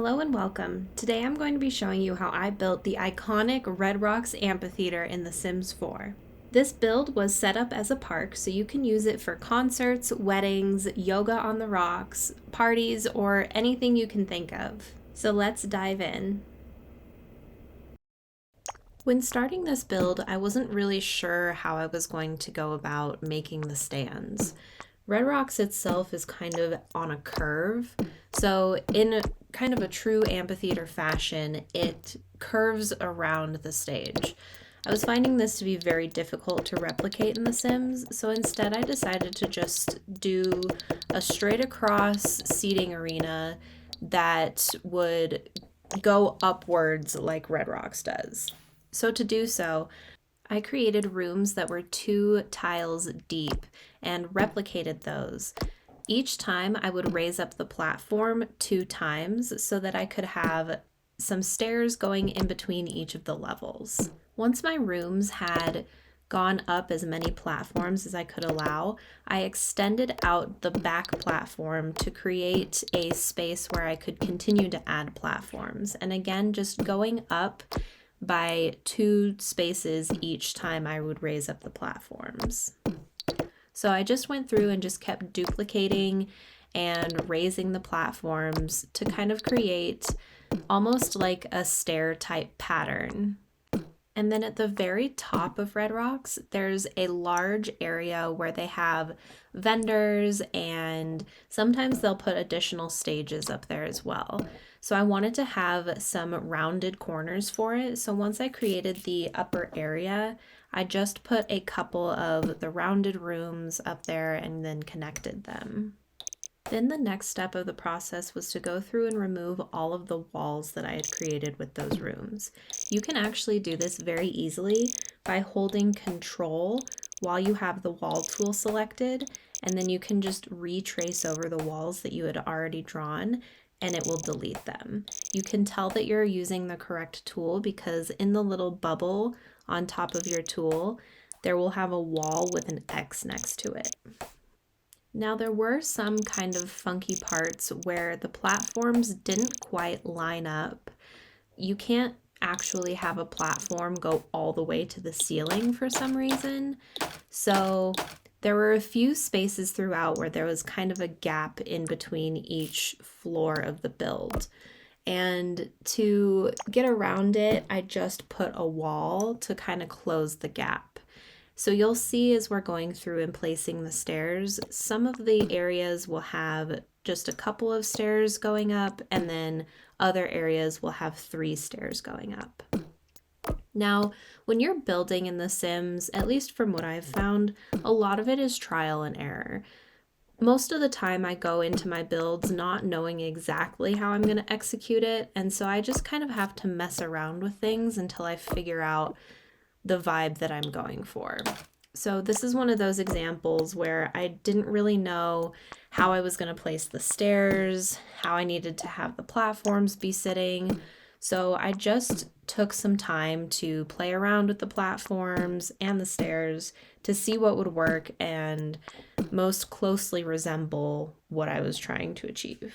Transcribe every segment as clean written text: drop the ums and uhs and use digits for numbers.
Hello and welcome. Today I'm going to be showing you how I built the iconic Red Rocks Amphitheater in The Sims 4. This build was set up as a park, so you can use it for concerts, weddings, yoga on the rocks, parties, or anything you can think of. So let's dive in. When starting this build, I wasn't really sure how I was going to go about making the stands. Red Rocks itself is kind of on a curve, so in kind of a true amphitheater fashion, it curves around the stage. I was finding this to be very difficult to replicate in The Sims, so instead I decided to just do a straight across seating arena that would go upwards like Red Rocks does. So to do so, I created rooms that were 2 tiles deep and replicated those. Each time I would raise up the platform 2 times so that I could have some stairs going in between each of the levels. Once my rooms had gone up as many platforms as I could allow, I extended out the back platform to create a space where I could continue to add platforms. And again, just going up by 2 spaces each time I would raise up the platforms. So I just went through and just kept duplicating and raising the platforms to kind of create almost like a stair type pattern. And then at the very top of Red Rocks, there's a large area where they have vendors and sometimes they'll put additional stages up there as well. So I wanted to have some rounded corners for it. So once I created the upper area, I just put a couple of the rounded rooms up there and then connected them. Then the next step of the process was to go through and remove all of the walls that I had created with those rooms. You can actually do this very easily by holding Control while you have the wall tool selected, and then you can just retrace over the walls that you had already drawn and it will delete them. You can tell that you're using the correct tool because in the little bubble on top of your tool, there will have a wall with an X next to it. Now there were some kind of funky parts where the platforms didn't quite line up. You can't actually have a platform go all the way to the ceiling for some reason. So there were a few spaces throughout where there was kind of a gap in between each floor of the build. And to get around it, I just put a wall to kind of close the gap. So you'll see as we're going through and placing the stairs, some of the areas will have just a couple of stairs going up, and then other areas will have 3 stairs going up. Now, when you're building in The Sims, at least from what I've found, a lot of it is trial and error. Most of the time I go into my builds not knowing exactly how I'm going to execute it, and so I just kind of have to mess around with things until I figure out the vibe that I'm going for. So this is one of those examples where I didn't really know how I was going to place the stairs, how I needed to have the platforms be sitting. So I just took some time to play around with the platforms and the stairs to see what would work and most closely resemble what I was trying to achieve.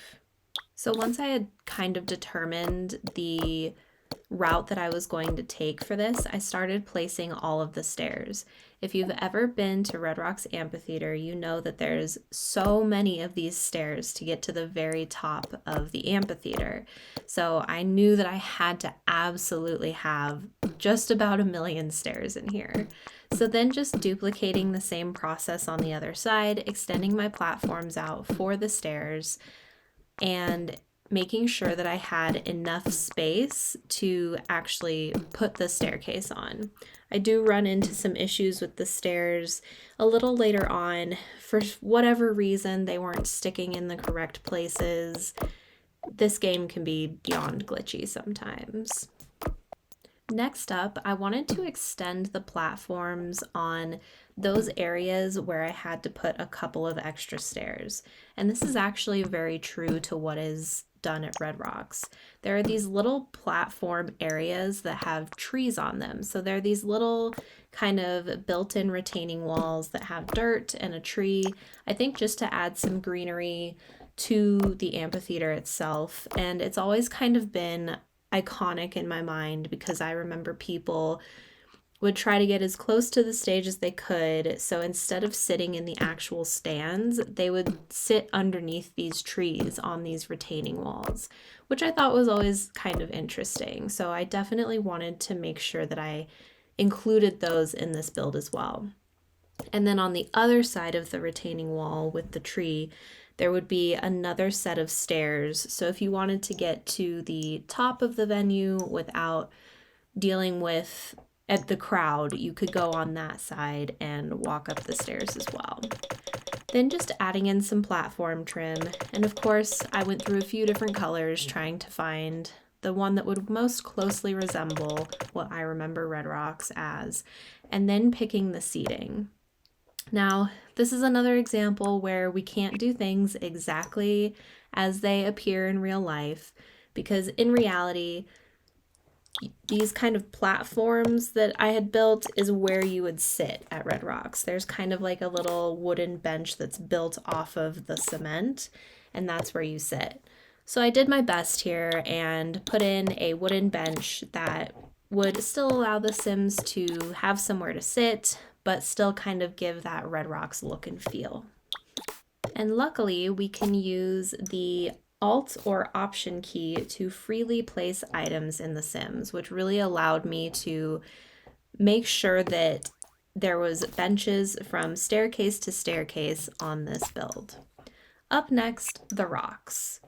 So once I had kind of determined the route that I was going to take for this, I started placing all of the stairs. If you've ever been to Red Rocks Amphitheater, you know that there's so many of these stairs to get to the very top of the amphitheater. So I knew that I had to absolutely have just about 1 million stairs in here. So then just duplicating the same process on the other side, extending my platforms out for the stairs, and making sure that I had enough space to actually put the staircase on. I do run into some issues with the stairs a little later on. For whatever reason, they weren't sticking in the correct places. This game can be beyond glitchy sometimes. Next up, I wanted to extend the platforms on those areas where I had to put a couple of extra stairs. And this is actually very true to what is done at Red Rocks. There are these little platform areas that have trees on them. So they're these little kind of built-in retaining walls that have dirt and a tree, I think just to add some greenery to the amphitheater itself, and it's always kind of been iconic in my mind because I remember people would try to get as close to the stage as they could. So instead of sitting in the actual stands, they would sit underneath these trees on these retaining walls, which I thought was always kind of interesting. So I definitely wanted to make sure that I included those in this build as well. And then on the other side of the retaining wall with the tree, there would be another set of stairs. So if you wanted to get to the top of the venue without dealing with at the crowd, you could go on that side and walk up the stairs as well. Then just adding in some platform trim. And of course, I went through a few different colors trying to find the one that would most closely resemble what I remember Red Rocks as, and then picking the seating. Now, this is another example where we can't do things exactly as they appear in real life, because in reality, these kind of platforms that I had built is where you would sit at Red Rocks. There's kind of like a little wooden bench that's built off of the cement, and that's where you sit. So I did my best here and put in a wooden bench that would still allow the Sims to have somewhere to sit, but still kind of give that Red Rocks look and feel. And luckily, we can use the Alt or Option key to freely place items in the Sims, which really allowed me to make sure that there was benches from staircase to staircase on this build. Up next, the rocks.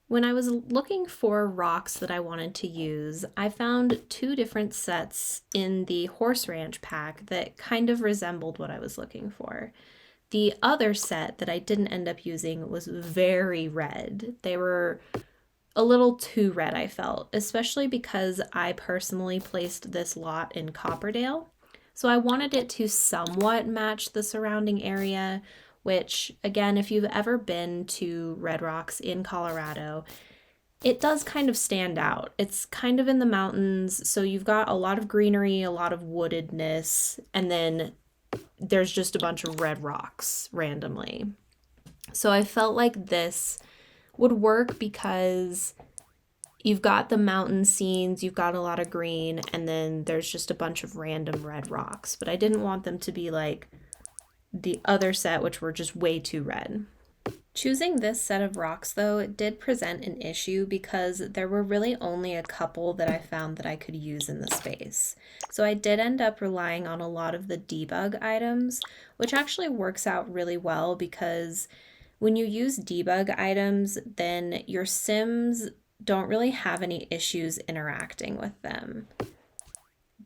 When I was looking for rocks that I wanted to use, I found two different sets in the Horse Ranch pack that kind of resembled what I was looking for. The other set that I didn't end up using was very red. They were a little too red, I felt, especially because I personally placed this lot in Copperdale. So I wanted it to somewhat match the surrounding area, which, again, if you've ever been to Red Rocks in Colorado, it does kind of stand out. It's kind of in the mountains, so you've got a lot of greenery, a lot of woodedness, and then there's just a bunch of red rocks randomly. So I felt like this would work because you've got the mountain scenes, you've got a lot of green, and then there's just a bunch of random red rocks. But I didn't want them to be like the other set, which were just way too red. Choosing this set of rocks, though, did present an issue because there were really only a couple that I found that I could use in the space. So I did end up relying on a lot of the debug items, which actually works out really well because when you use debug items, then your Sims don't really have any issues interacting with them.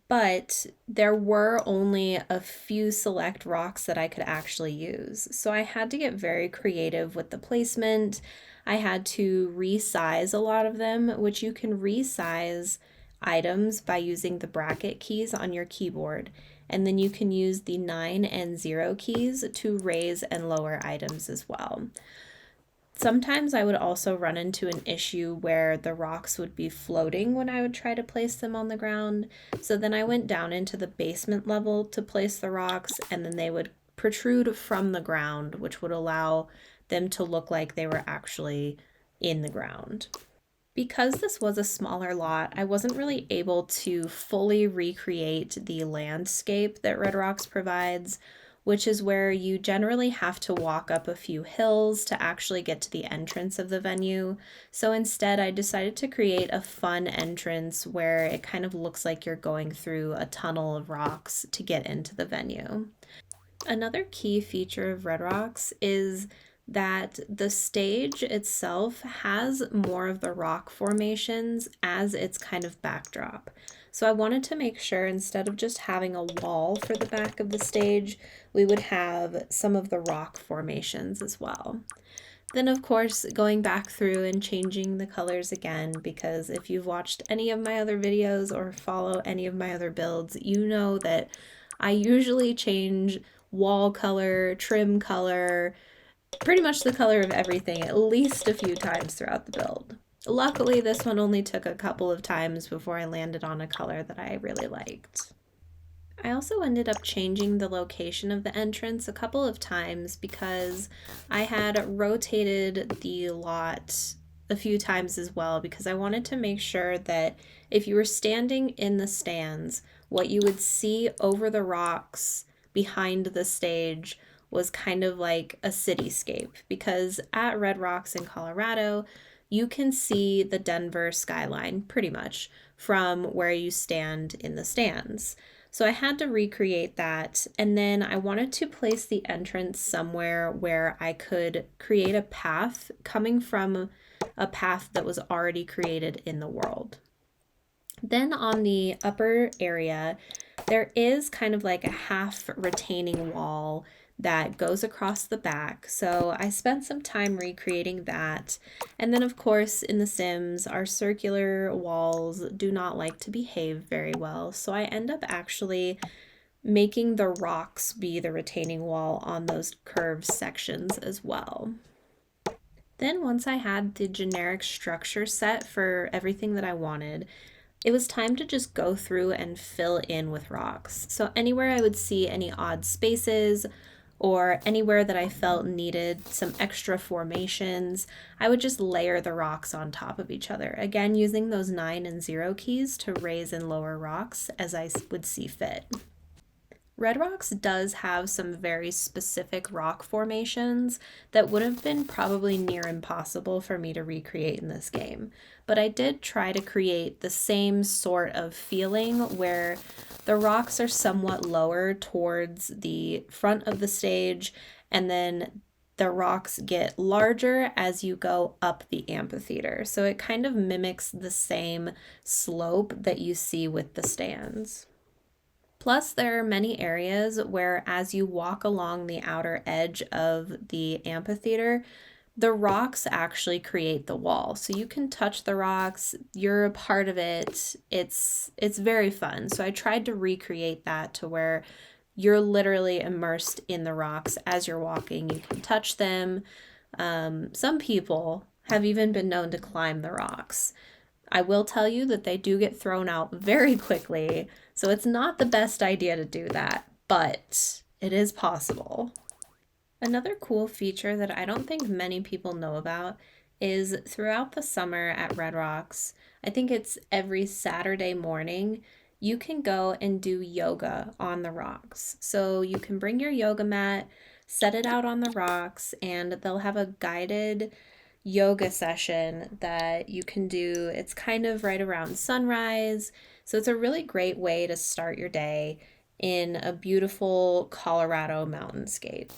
But there were only a few select rocks that I could actually use. So I had to get very creative with the placement. I had to resize a lot of them, which you can resize items by using the bracket keys on your keyboard. And then you can use the 9 and 0 keys to raise and lower items as well. Sometimes I would also run into an issue where the rocks would be floating when I would try to place them on the ground. So then I went down into the basement level to place the rocks, and then they would protrude from the ground, which would allow them to look like they were actually in the ground. Because this was a smaller lot, I wasn't really able to fully recreate the landscape that Red Rocks provides, which is where you generally have to walk up a few hills to actually get to the entrance of the venue. So instead, I decided to create a fun entrance where it kind of looks like you're going through a tunnel of rocks to get into the venue. Another key feature of Red Rocks is that the stage itself has more of the rock formations as its kind of backdrop. So I wanted to make sure instead of just having a wall for the back of the stage, we would have some of the rock formations as well. Then of course, going back through and changing the colors again, because if you've watched any of my other videos or follow any of my other builds, you know that I usually change wall color, trim color, pretty much the color of everything at least a few times throughout the build. Luckily, this one only took a couple of times before I landed on a color that I really liked. I also ended up changing the location of the entrance a couple of times because I had rotated the lot a few times as well, because I wanted to make sure that if you were standing in the stands, what you would see over the rocks behind the stage was kind of like a cityscape, because at Red Rocks in Colorado, you can see the Denver skyline pretty much from where you stand in the stands. So I had to recreate that, and then I wanted to place the entrance somewhere where I could create a path coming from a path that was already created in the world. Then on the upper area, there is kind of like a half retaining wall that goes across the back. So I spent some time recreating that. And then, of course, in The Sims, our circular walls do not like to behave very well. So I end up actually making the rocks be the retaining wall on those curved sections as well. Then once I had the generic structure set for everything that I wanted, it was time to just go through and fill in with rocks. So anywhere I would see any odd spaces or anywhere that I felt needed some extra formations, I would just layer the rocks on top of each other. Again, using those 9 and 0 keys to raise and lower rocks as I would see fit. Red Rocks does have some very specific rock formations that would have been probably near impossible for me to recreate in this game. But I did try to create the same sort of feeling where the rocks are somewhat lower towards the front of the stage, and then the rocks get larger as you go up the amphitheater. So it kind of mimics the same slope that you see with the stands. Plus, there are many areas where as you walk along the outer edge of the amphitheater, the rocks actually create the wall. So you can touch the rocks, you're a part of it. It's very fun. So I tried to recreate that to where you're literally immersed in the rocks as you're walking. You can touch them. Some people have even been known to climb the rocks. I will tell you that they do get thrown out very quickly, so it's not the best idea to do that, but it is possible. Another cool feature that I don't think many people know about is throughout the summer at Red Rocks, I think it's every Saturday morning, you can go and do yoga on the rocks. So you can bring your yoga mat, set it out on the rocks, and they'll have a guided yoga session that you can do. It's kind of right around sunrise. So it's a really great way to start your day in a beautiful Colorado mountainscape.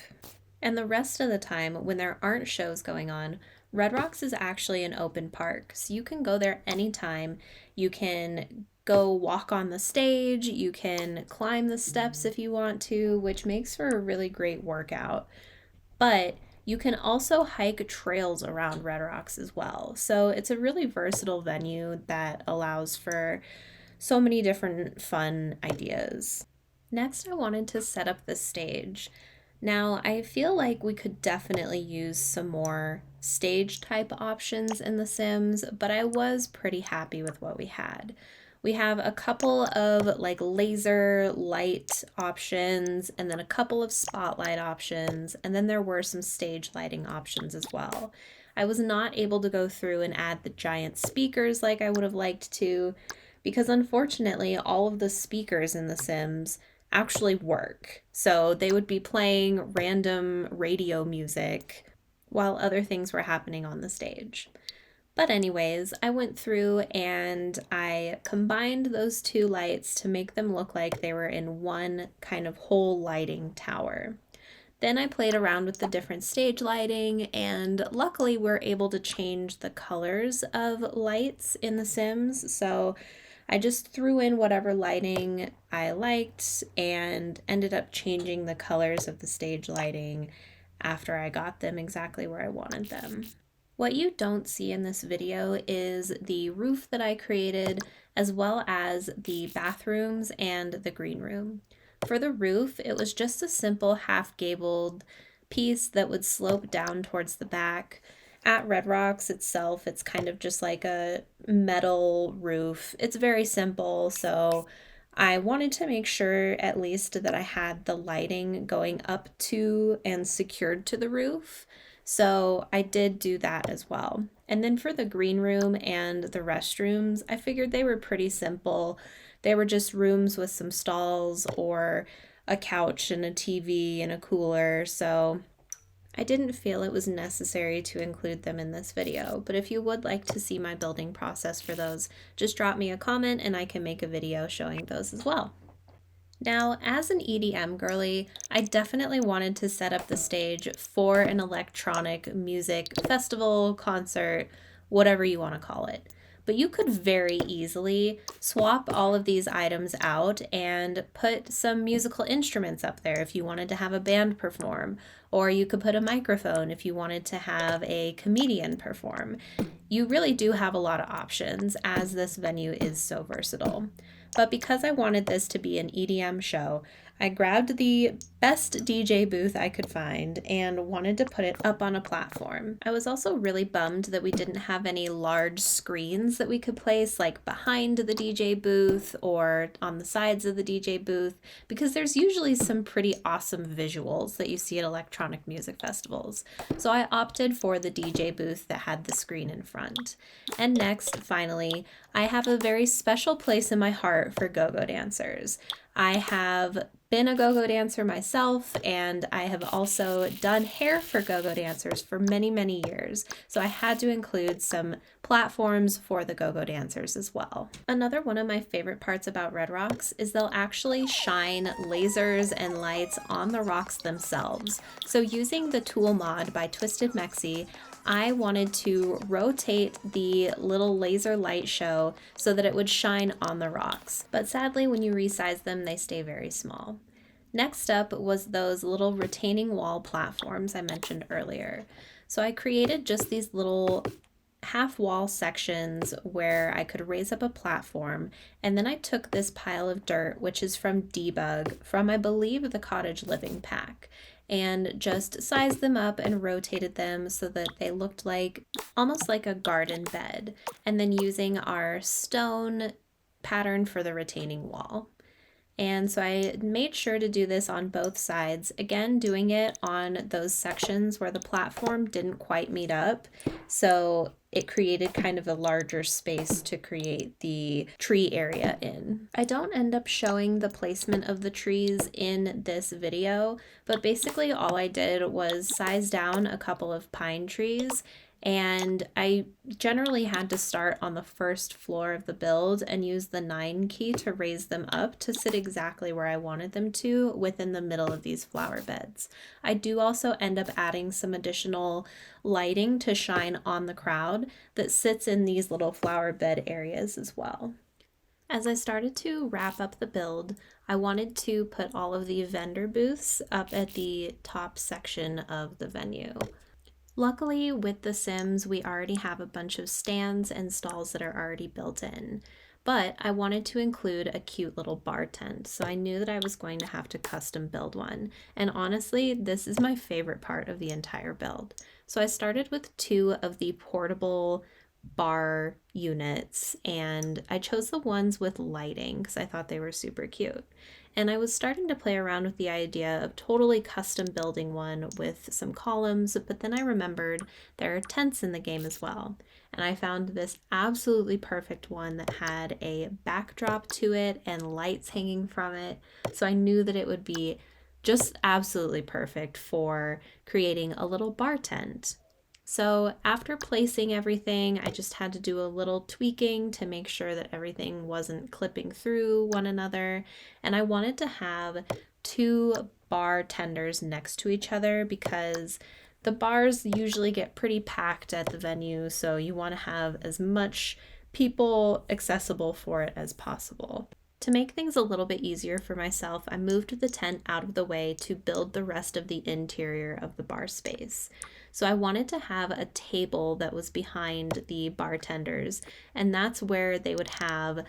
And the rest of the time, when there aren't shows going on, Red Rocks is actually an open park. So you can go there anytime. You can go walk on the stage, you can climb the steps if you want to, which makes for a really great workout. But you can also hike trails around Red Rocks as well. So it's a really versatile venue that allows for so many different fun ideas. Next, I wanted to set up the stage. Now, I feel like we could definitely use some more stage type options in The Sims, but I was pretty happy with what we had. We have a couple of like laser light options, and then a couple of spotlight options, and then there were some stage lighting options as well. I was not able to go through and add the giant speakers like I would have liked to, because unfortunately all of the speakers in The Sims actually work. So they would be playing random radio music while other things were happening on the stage. But anyways, I went through and I combined those two lights to make them look like they were in one kind of whole lighting tower. Then I played around with the different stage lighting, and luckily we're able to change the colors of lights in The Sims. So I just threw in whatever lighting I liked and ended up changing the colors of the stage lighting after I got them exactly where I wanted them. What you don't see in this video is the roof that I created, as well as the bathrooms and the green room. For the roof, it was just a simple half-gabled piece that would slope down towards the back. At Red Rocks itself, it's kind of just like a metal roof. It's very simple, so I wanted to make sure at least that I had the lighting going up to and secured to the roof. So I did do that as well. And then for the green room and the restrooms, I figured they were pretty simple. They were just rooms with some stalls or a couch and a TV and a cooler. So I didn't feel it was necessary to include them in this video, but if you would like to see my building process for those, just drop me a comment and I can make a video showing those as well. Now, as an EDM girly, I definitely wanted to set up the stage for an electronic music festival, concert, whatever you want to call it. But you could very easily swap all of these items out and put some musical instruments up there if you wanted to have a band perform, or you could put a microphone if you wanted to have a comedian perform. You really do have a lot of options as this venue is so versatile. But because I wanted this to be an EDM show, I grabbed the best DJ booth I could find and wanted to put it up on a platform. I was also really bummed that we didn't have any large screens that we could place like behind the DJ booth or on the sides of the DJ booth, because there's usually some pretty awesome visuals that you see at electronic music festivals. So I opted for the DJ booth that had the screen in front. And next, finally, I have a very special place in my heart for go-go dancers. I have been a go-go dancer myself, and I have also done hair for go-go dancers for many, many years. So I had to include some platforms for the go-go dancers as well. Another one of my favorite parts about Red Rocks is they'll actually shine lasers and lights on the rocks themselves. So using the T.O.O.L mod by Twisted Mexi, I wanted to rotate the little laser light show so that it would shine on the rocks. But sadly, when you resize them, they stay very small. Next up was those little retaining wall platforms I mentioned earlier. So I created just these little half wall sections where I could raise up a platform, and then I took this pile of dirt, which is from Debug, from I believe the Cottage Living pack, and just sized them up and rotated them so that they looked like almost like a garden bed, and then using our stone pattern for the retaining wall. And so I made sure to do this on both sides, again doing it on those sections where the platform didn't quite meet up, so it created kind of a larger space to create the tree area in. I don't end up showing the placement of the trees in this video, but basically all I did was size down a couple of pine trees, and I generally had to start on the first floor of the build and use the 9 key to raise them up to sit exactly where I wanted them to within the middle of these flower beds. I do also end up adding some additional lighting to shine on the crowd that sits in these little flower bed areas as well. As I started to wrap up the build, I wanted to put all of the vendor booths up at the top section of the venue. Luckily, with The Sims, we already have a bunch of stands and stalls that are already built in, but I wanted to include a cute little bar tent, so I knew that I was going to have to custom build one. And honestly, this is my favorite part of the entire build. So I started with 2 of the portable bar units, and I chose the ones with lighting because I thought they were super cute. And I was starting to play around with the idea of totally custom building one with some columns, but then I remembered there are tents in the game as well. And I found this absolutely perfect one that had a backdrop to it and lights hanging from it. So I knew that it would be just absolutely perfect for creating a little bar tent. So after placing everything, I just had to do a little tweaking to make sure that everything wasn't clipping through one another. And I wanted to have 2 bartenders next to each other because the bars usually get pretty packed at the venue, so you want to have as much people accessible for it as possible. To make things a little bit easier for myself, I moved the tent out of the way to build the rest of the interior of the bar space. So I wanted to have a table that was behind the bartenders, and that's where they would have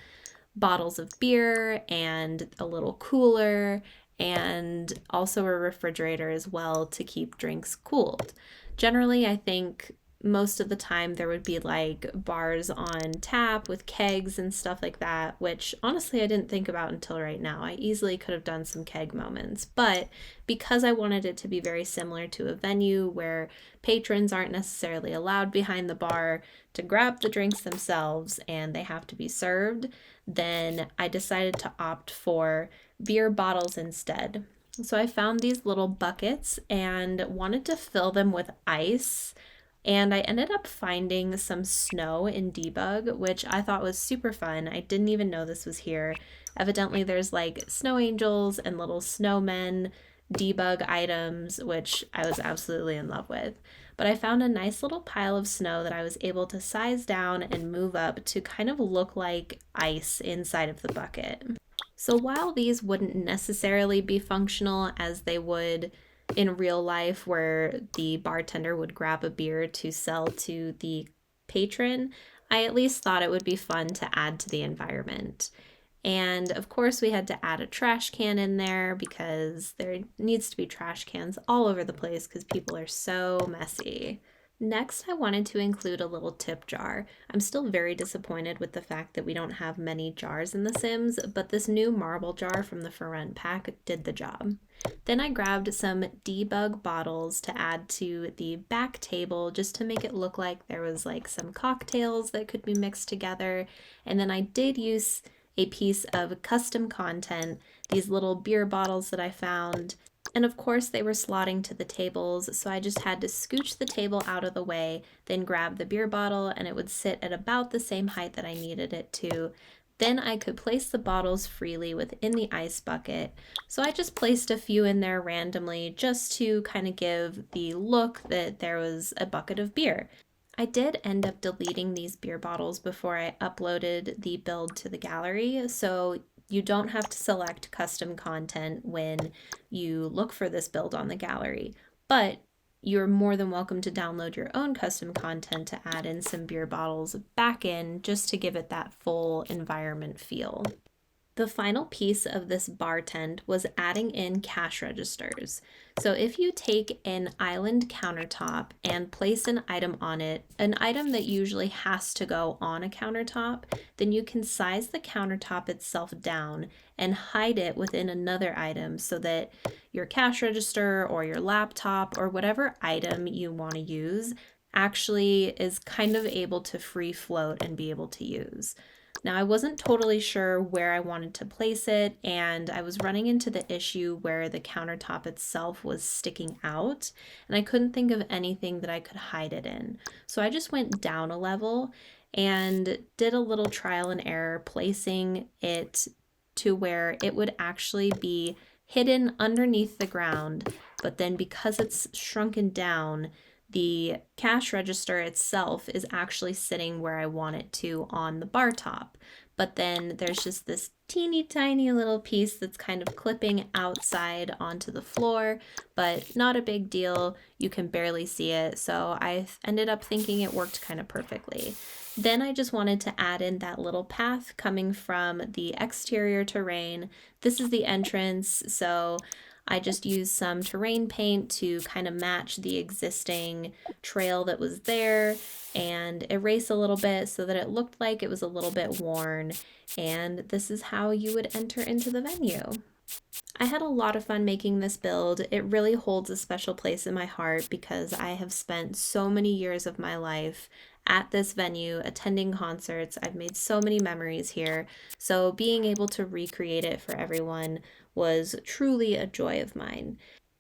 bottles of beer and a little cooler and also a refrigerator as well to keep drinks cooled. Generally, I think most of the time there would be like bars on tap with kegs and stuff like that, which honestly I didn't think about until right now. I easily could have done some keg moments, but because I wanted it to be very similar to a venue where patrons aren't necessarily allowed behind the bar to grab the drinks themselves and they have to be served, then I decided to opt for beer bottles instead. So I found these little buckets and wanted to fill them with ice. And I ended up finding some snow in Debug, which I thought was super fun. I didn't even know this was here. Evidently, there's like snow angels and little snowmen debug items, which I was absolutely in love with. But I found a nice little pile of snow that I was able to size down and move up to kind of look like ice inside of the bucket. So while these wouldn't necessarily be functional as they would in real life, where the bartender would grab a beer to sell to the patron, I at least thought it would be fun to add to the environment. And of course, we had to add a trash can in there because there needs to be trash cans all over the place because people are so messy. Next, I wanted to include a little tip jar. I'm still very disappointed with the fact that we don't have many jars in The Sims, but this new marble jar from the For Rent pack did the job. Then I grabbed some debug bottles to add to the back table just to make it look like there was like some cocktails that could be mixed together. And then I did use a piece of custom content, these little beer bottles that I found. And of course they were slotting to the tables, so I just had to scooch the table out of the way, then grab the beer bottle, and it would sit at about the same height that I needed it to. Then I could place the bottles freely within the ice bucket. So I just placed a few in there randomly just to kind of give the look that there was a bucket of beer. I did end up deleting these beer bottles before I uploaded the build to the gallery, so you don't have to select custom content when you look for this build on the gallery, but you're more than welcome to download your own custom content to add in some beer bottles back in just to give it that full environment feel. The final piece of this bar tent was adding in cash registers. So if you take an island countertop and place an item on it, an item that usually has to go on a countertop, then you can size the countertop itself down and hide it within another item so that your cash register or your laptop or whatever item you want to use actually is kind of able to free float and be able to use. Now, I wasn't totally sure where I wanted to place it, and I was running into the issue where the countertop itself was sticking out, and I couldn't think of anything that I could hide it in. So I just went down a level and did a little trial and error, placing it to where it would actually be hidden underneath the ground, but then because it's shrunken down, the cash register itself is actually sitting where I want it to on the bar top. But then there's just this teeny tiny little piece that's kind of clipping outside onto the floor, but not a big deal. You can barely see it. So I ended up thinking it worked kind of perfectly. Then I just wanted to add in that little path coming from the exterior terrain. This is the entrance, so I just used some terrain paint to kind of match the existing trail that was there and erase a little bit so that it looked like it was a little bit worn. And this is how you would enter into the venue. I had a lot of fun making this build. It really holds a special place in my heart because I have spent so many years of my life at this venue, attending concerts. I've made so many memories here. So being able to recreate it for everyone was truly a joy of mine.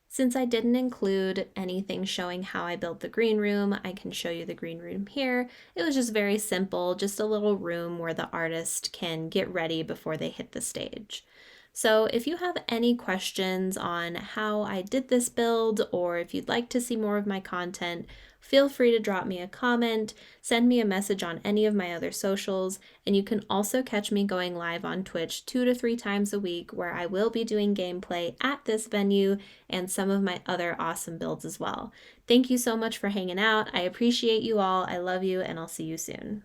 Since I didn't include anything showing how I built the green room, I can show you the green room here. It was just very simple, just a little room where the artist can get ready before they hit the stage. So if you have any questions on how I did this build, or if you'd like to see more of my content, feel free to drop me a comment, send me a message on any of my other socials, and you can also catch me going live on Twitch 2 to 3 times a week where I will be doing gameplay at this venue and some of my other awesome builds as well. Thank you so much for hanging out. I appreciate you all. I love you, and I'll see you soon.